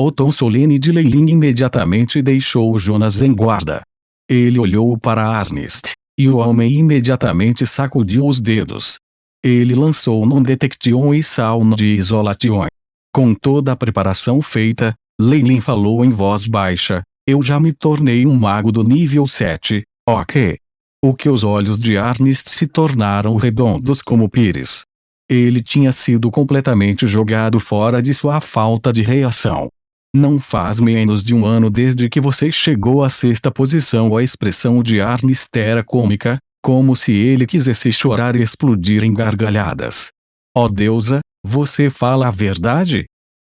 O tom solene de Leilin imediatamente deixou Jonas em guarda. Ele olhou para Arnist, e o homem imediatamente sacudiu os dedos. Ele lançou Non-Detection e Sound Isolation. Com toda a preparação feita, Leilin falou em voz baixa: eu já me tornei um mago do nível 7, ok? O que os olhos de Arnist se tornaram redondos como pires. Ele tinha sido completamente jogado fora de sua falta de reação. Não faz menos de um ano desde que você chegou à 6ª posição. A expressão de Arnist era cômica, como se ele quisesse chorar e explodir em gargalhadas. Ó deusa, você fala a verdade?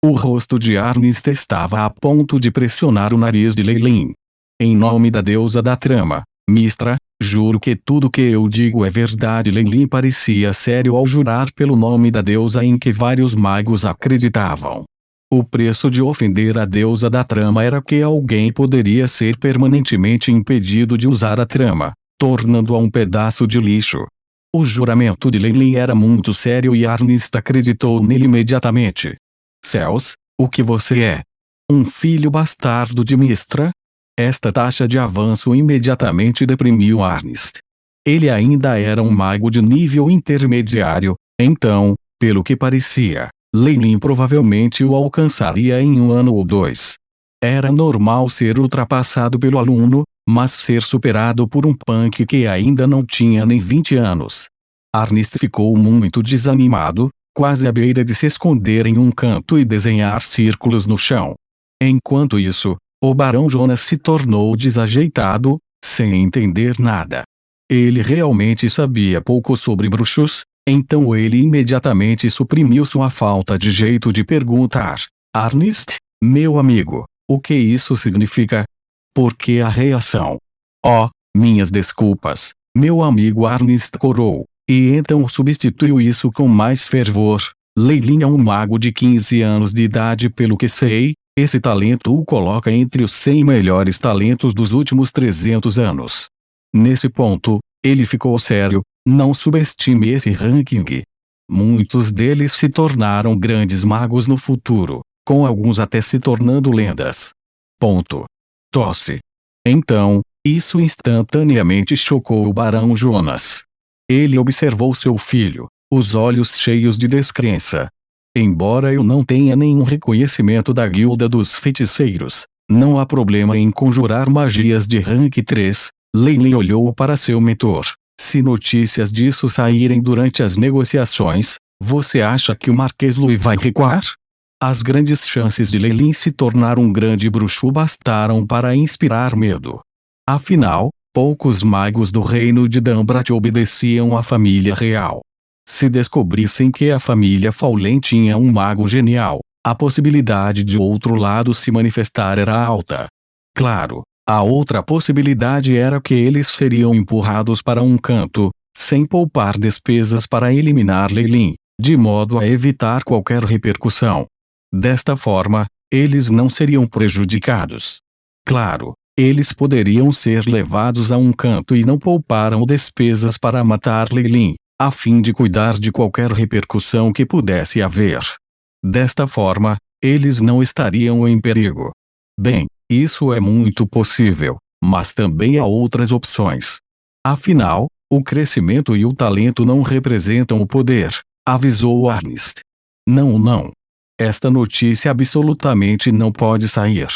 O rosto de Arnist estava a ponto de pressionar o nariz de Leilin. Em nome da deusa da trama, Mistra, juro que tudo que eu digo é verdade. Leilin parecia sério ao jurar pelo nome da deusa em que vários magos acreditavam. O preço de ofender a deusa da trama era que alguém poderia ser permanentemente impedido de usar a trama, tornando-a um pedaço de lixo. O juramento de Leilin era muito sério e Arnist acreditou nele imediatamente. Céus, o que você é? Um filho bastardo de Mistra? Esta taxa de avanço imediatamente deprimiu Arnist. Ele ainda era um mago de nível intermediário, então, pelo que parecia, Leilin provavelmente o alcançaria em um ano ou 2. Era normal ser ultrapassado pelo aluno, mas ser superado por um punk que ainda não tinha nem 20 anos. Arnist ficou muito desanimado, quase à beira de se esconder em um canto e desenhar círculos no chão. Enquanto isso, o Barão Jonas se tornou desajeitado, sem entender nada. Ele realmente sabia pouco sobre bruxos, então ele imediatamente suprimiu sua falta de jeito de perguntar: Arnist, meu amigo, o que isso significa? Por que a reação? Oh, minhas desculpas, meu amigo. Arnist corou, e então substituiu isso com mais fervor. Leilin é um mago de 15 anos de idade. Pelo que sei, esse talento o coloca entre os 100 melhores talentos dos últimos 300 anos. Nesse ponto, ele ficou sério: não subestime esse ranking. Muitos deles se tornaram grandes magos no futuro, com alguns até se tornando lendas. Ponto. Tosse. Então, isso instantaneamente chocou o Barão Jonas. Ele observou seu filho, os olhos cheios de descrença. Embora eu não tenha nenhum reconhecimento da Guilda dos Feiticeiros, não há problema em conjurar magias de rank 3, Leilin olhou para seu mentor. Se notícias disso saírem durante as negociações, você acha que o Marquês Louis vai recuar? As grandes chances de Leilin se tornar um grande bruxo bastaram para inspirar medo. Afinal, poucos magos do reino de Dambrat obedeciam à família real. Se descobrissem que a família Faulen tinha um mago genial, a possibilidade de outro lado se manifestar era alta. Claro, a outra possibilidade era que eles seriam empurrados para um canto, sem poupar despesas para eliminar Leilin, de modo a evitar qualquer repercussão. Desta forma, eles não seriam prejudicados. Claro, eles poderiam ser levados a um canto e não pouparam despesas para matar Leilin, a fim de cuidar de qualquer repercussão que pudesse haver. Desta forma, eles não estariam em perigo. Bem, isso é muito possível, mas também há outras opções. Afinal, o crescimento e o talento não representam o poder, avisou Arnist. Não. Esta notícia absolutamente não pode sair.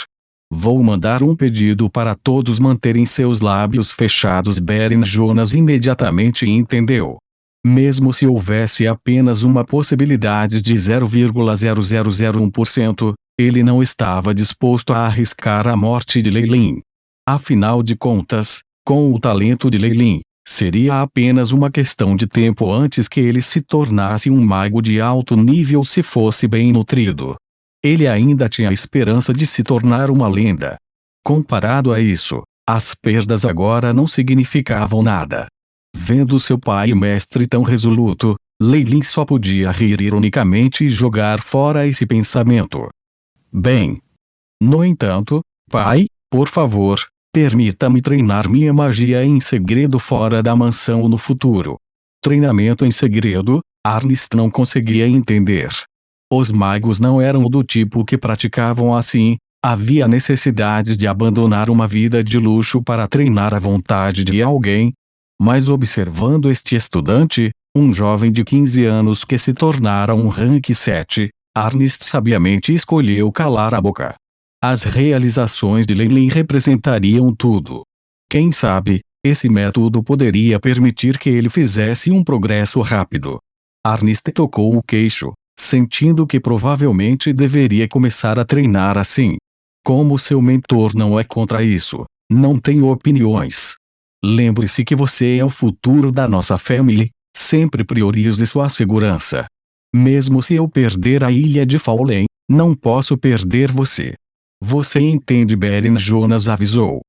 Vou mandar um pedido para todos manterem seus lábios fechados. Baron Jonas imediatamente entendeu. Mesmo se houvesse apenas uma possibilidade de 0,0001%, ele não estava disposto a arriscar a morte de Leilin. Afinal de contas, com o talento de Leilin, seria apenas uma questão de tempo antes que ele se tornasse um mago de alto nível se fosse bem nutrido. Ele ainda tinha a esperança de se tornar uma lenda. Comparado a isso, as perdas agora não significavam nada. Vendo seu pai e mestre tão resoluto, Leilin só podia rir ironicamente e jogar fora esse pensamento. Bem. No entanto, pai, por favor, permita-me treinar minha magia em segredo fora da mansão no futuro. Treinamento em segredo? Arnist não conseguia entender. Os magos não eram do tipo que praticavam assim. Havia necessidade de abandonar uma vida de luxo para treinar a vontade de alguém. Mas observando este estudante, um jovem de 15 anos que se tornara um rank 7, Ernest sabiamente escolheu calar a boca. As realizações de Lei representariam tudo. Quem sabe, esse método poderia permitir que ele fizesse um progresso rápido. Ernest tocou o queixo, sentindo que provavelmente deveria começar a treinar assim. Como seu mentor não é contra isso, não tenho opiniões. Lembre-se que você é o futuro da nossa família, sempre priorize sua segurança. Mesmo se eu perder a ilha de Fallen, não posso perder você. Você entende? Beren Jonas avisou.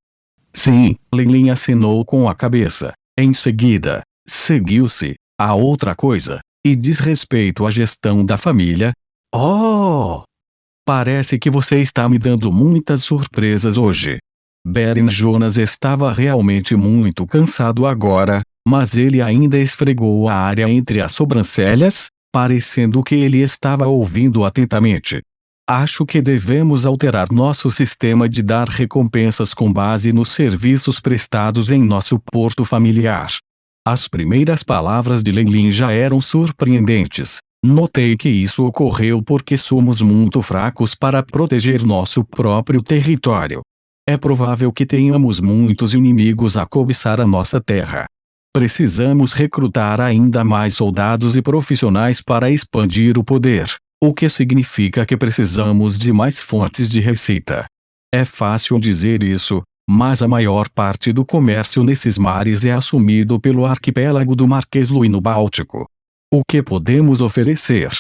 Sim, Lin acenou com a cabeça. Em seguida, seguiu-se a outra coisa, e diz respeito à gestão da família. Oh! Parece que você está me dando muitas surpresas hoje. Beren Jonas estava realmente muito cansado agora, mas ele ainda esfregou a área entre as sobrancelhas, parecendo que ele estava ouvindo atentamente. Acho que devemos alterar nosso sistema de dar recompensas com base nos serviços prestados em nosso porto familiar. As primeiras palavras de Lin já eram surpreendentes. Notei que isso ocorreu porque somos muito fracos para proteger nosso próprio território. É provável que tenhamos muitos inimigos a cobiçar a nossa terra. Precisamos recrutar ainda mais soldados e profissionais para expandir o poder, o que significa que precisamos de mais fontes de receita. É fácil dizer isso, mas a maior parte do comércio nesses mares é assumido pelo arquipélago do Marquês Louis no Báltico. O que podemos oferecer?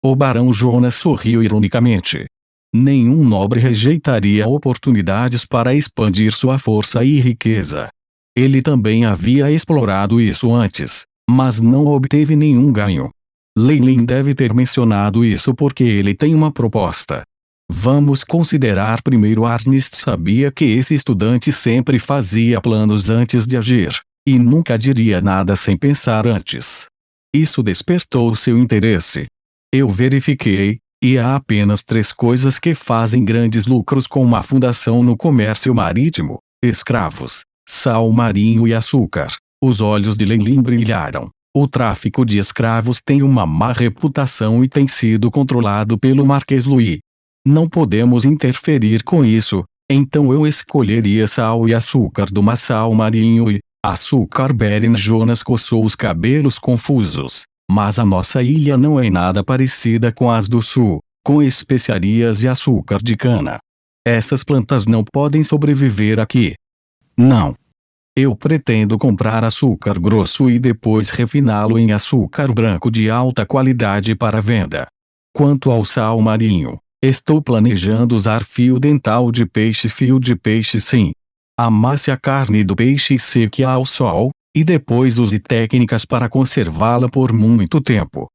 O barão Jonas sorriu ironicamente. Nenhum nobre rejeitaria oportunidades para expandir sua força e riqueza. Ele também havia explorado isso antes, mas não obteve nenhum ganho. Lin deve ter mencionado isso porque ele tem uma proposta. Vamos considerar primeiro. Ernest sabia que esse estudante sempre fazia planos antes de agir, e nunca diria nada sem pensar antes. Isso despertou seu interesse. Eu verifiquei, e há apenas 3 coisas que fazem grandes lucros com uma fundação no comércio marítimo: escravos, sal marinho e açúcar. Os olhos de Lin brilharam. O tráfico de escravos tem uma má reputação e tem sido controlado pelo Marquês Louis. Não podemos interferir com isso, então eu escolheria sal e açúcar do sal marinho e açúcar. Beren Jonas coçou os cabelos confusos. Mas a nossa ilha não é nada parecida com as do sul, com especiarias e açúcar de cana. Essas plantas não podem sobreviver aqui. Não. Eu pretendo comprar açúcar grosso e depois refiná-lo em açúcar branco de alta qualidade para venda. Quanto ao sal marinho, estou planejando usar fio dental de peixe. Fio de peixe, sim. Amasse a carne do peixe e seque ao sol, e depois use técnicas para conservá-la por muito tempo.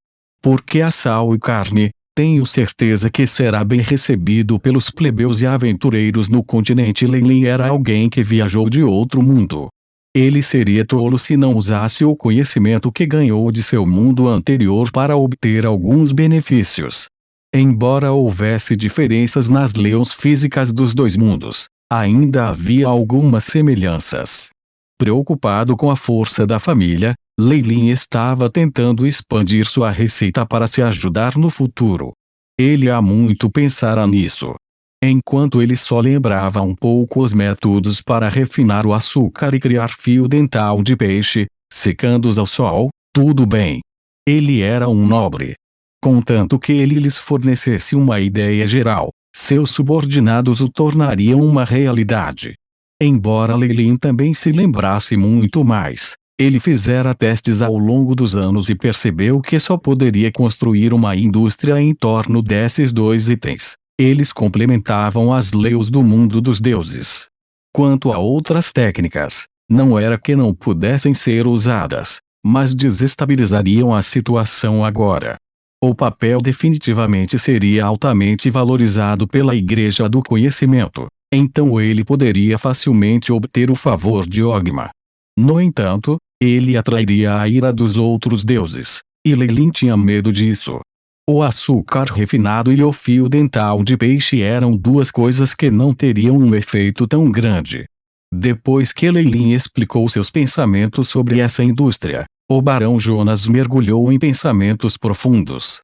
Porque a sal e carne, tenho certeza que será bem recebido pelos plebeus e aventureiros no continente. Lin era alguém que viajou de outro mundo. Ele seria tolo se não usasse o conhecimento que ganhou de seu mundo anterior para obter alguns benefícios. Embora houvesse diferenças nas leis físicas dos dois mundos, ainda havia algumas semelhanças. Preocupado com a força da família, Lin estava tentando expandir sua receita para se ajudar no futuro. Ele há muito pensara nisso. Enquanto ele só lembrava um pouco os métodos para refinar o açúcar e criar fio dental de peixe, secando-os ao sol, tudo bem. Ele era um nobre. Contanto que ele lhes fornecesse uma ideia geral, seus subordinados o tornariam uma realidade. Embora Lin também se lembrasse muito mais, ele fizera testes ao longo dos anos e percebeu que só poderia construir uma indústria em torno desses 2 itens. Eles complementavam as leis do mundo dos deuses. Quanto a outras técnicas, não era que não pudessem ser usadas, mas desestabilizariam a situação agora. O papel definitivamente seria altamente valorizado pela Igreja do Conhecimento. Então ele poderia facilmente obter o favor de Ogma. No entanto, ele atrairia a ira dos outros deuses, e Lin tinha medo disso. O açúcar refinado e o fio dental de peixe eram duas coisas que não teriam um efeito tão grande. Depois que Leilin explicou seus pensamentos sobre essa indústria, o barão Jonas mergulhou em pensamentos profundos.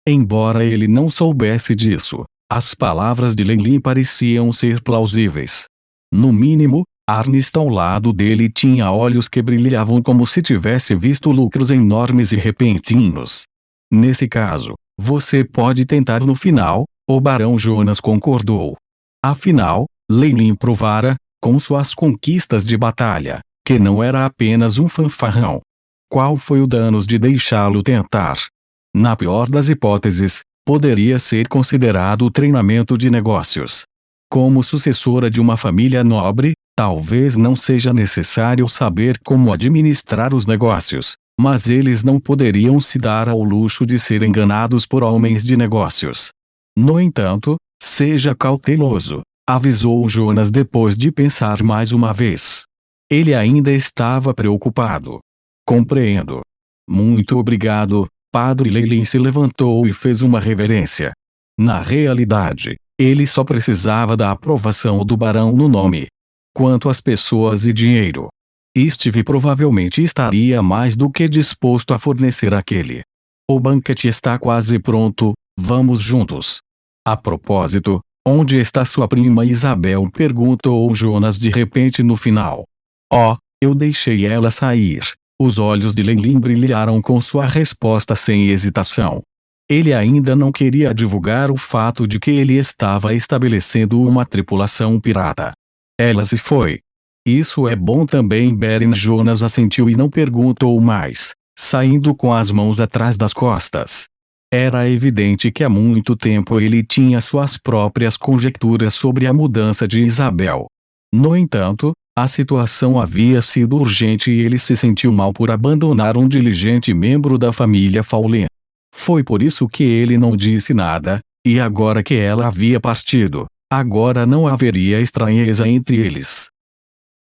Embora ele não soubesse disso, as palavras de Leilin pareciam ser plausíveis. No mínimo, Ernest ao lado dele tinha olhos que brilhavam como se tivesse visto lucros enormes e repentinos. Nesse caso, você pode tentar no final, o barão Jonas concordou. Afinal, Leilin provara, com suas conquistas de batalha, que não era apenas um fanfarrão. Qual foi o dano de deixá-lo tentar? Na pior das hipóteses, poderia ser considerado treinamento de negócios. Como sucessora de uma família nobre, talvez não seja necessário saber como administrar os negócios, mas eles não poderiam se dar ao luxo de ser enganados por homens de negócios. No entanto, seja cauteloso, avisou Jonas depois de pensar mais uma vez. Ele ainda estava preocupado. Compreendo. Muito obrigado, Padre. Leilin se levantou e fez uma reverência. Na realidade, ele só precisava da aprovação do barão no nome. Quanto às pessoas e dinheiro, Steve provavelmente estaria mais do que disposto a fornecer aquele. O banquete está quase pronto, vamos juntos. A propósito, onde está sua prima Isabel? Perguntou Jonas de repente no final. Oh, eu deixei ela sair. Os olhos de Leilin brilharam com sua resposta sem hesitação. Ele ainda não queria divulgar o fato de que ele estava estabelecendo uma tripulação pirata. Ela se foi. Isso é bom também. Beren Jonas assentiu e não perguntou mais, saindo com as mãos atrás das costas. Era evidente que há muito tempo ele tinha suas próprias conjecturas sobre a mudança de Isabel. No entanto, a situação havia sido urgente e ele se sentiu mal por abandonar um diligente membro da família Fowler. Foi por isso que ele não disse nada, e agora que ela havia partido, agora não haveria estranheza entre eles.